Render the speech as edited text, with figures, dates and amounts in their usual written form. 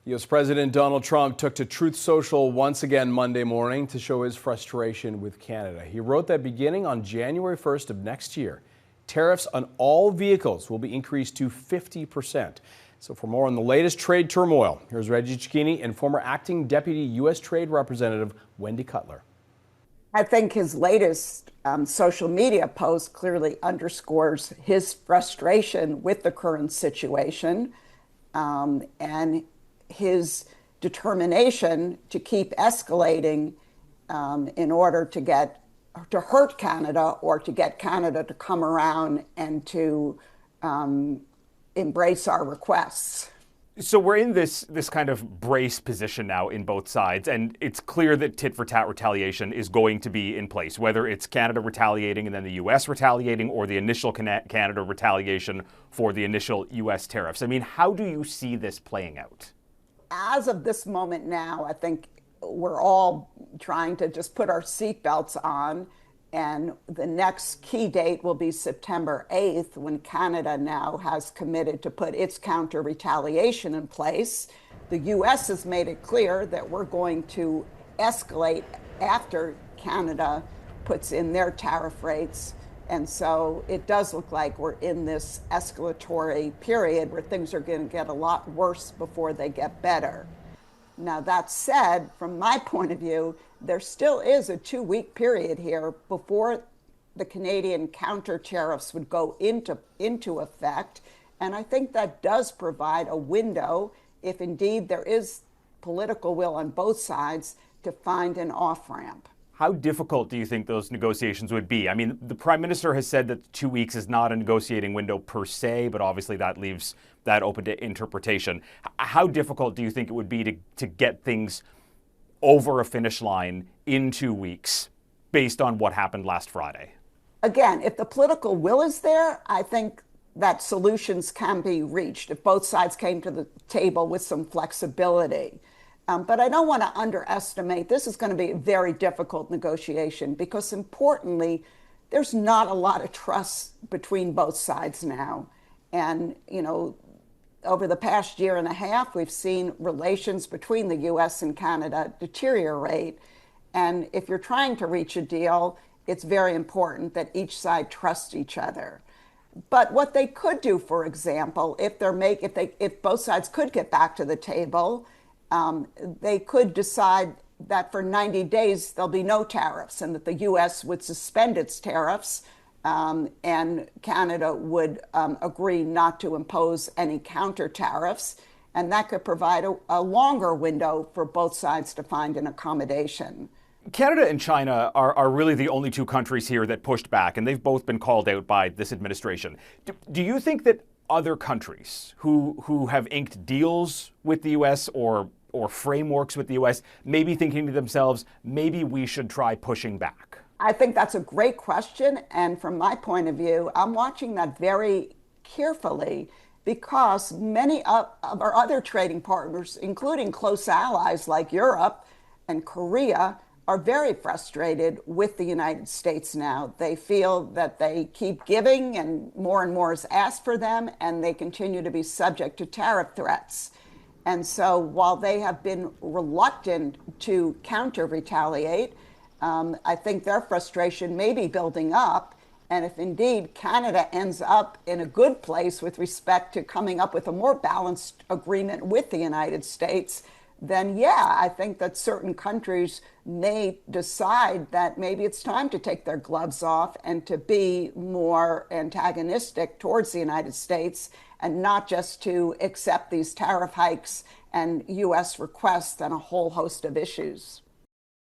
U.S. President Donald Trump took to Truth Social once again Monday morning to show his frustration with Canada. He wrote that beginning on January 1st of next year, tariffs on all vehicles will be increased to 50%. So for more on the latest trade turmoil, here's Reggie Cecchini and former acting deputy U.S. Trade Representative Wendy Cutler. I think his latest social media post clearly underscores his frustration with the current situation and his determination to keep escalating in order to hurt Canada or to get Canada to come around and to embrace our requests. So we're in this kind of brace position now in both sides, and it's clear that tit-for-tat retaliation is going to be in place, whether it's Canada retaliating and then the U.S. retaliating, or the initial Canada retaliation for the initial U.S. tariffs. I mean, how do you see this playing out? As of this moment now, I think we're all trying to just put our seatbelts on, and the next key date will be September 8th, when Canada now has committed to put its counter retaliation in place. The U.S. has made it clear that we're going to escalate after Canada puts in their tariff rates. And so it does look like we're in this escalatory period where things are going to get a lot worse before they get better. Now, that said, from my point of view, there still is a 2-week period here before the Canadian counter tariffs would go into effect. And I think that does provide a window, if indeed there is political will on both sides, to find an off-ramp. How difficult do you think those negotiations would be? I mean, the Prime Minister has said that 2 weeks is not a negotiating window per se, but obviously that leaves that open to interpretation. How difficult do you think it would be to get things over a finish line in 2 weeks based on what happened last Friday? Again, if the political will is there, I think that solutions can be reached if both sides came to the table with some flexibility. But I don't want to underestimate, this is going to be a very difficult negotiation because, importantly, there's not a lot of trust between both sides now. And, over the past year and a half, we've seen relations between the U.S. and Canada deteriorate. And if you're trying to reach a deal, it's very important that each side trusts each other. But what they could do, for example, if both sides could get back to the table, they could decide that for 90 days there'll be no tariffs and that the U.S. would suspend its tariffs and Canada would agree not to impose any counter tariffs. And that could provide a longer window for both sides to find an accommodation. Canada and China are really the only two countries here that pushed back, and they've both been called out by this administration. Do you think that other countries who have inked deals with the U.S. or frameworks with the U.S. may be thinking to themselves, maybe we should try pushing back? I think that's a great question. And from my point of view, I'm watching that very carefully because many of our other trading partners, including close allies like Europe and Korea, are very frustrated with the United States now. They feel that they keep giving and more is asked for them, and they continue to be subject to tariff threats. And so while they have been reluctant to counter-retaliate, I think their frustration may be building up. And if indeed Canada ends up in a good place with respect to coming up with a more balanced agreement with the United States, then yeah, I think that certain countries may decide that maybe it's time to take their gloves off and to be more antagonistic towards the United States and not just to accept these tariff hikes and U.S. requests on a whole host of issues.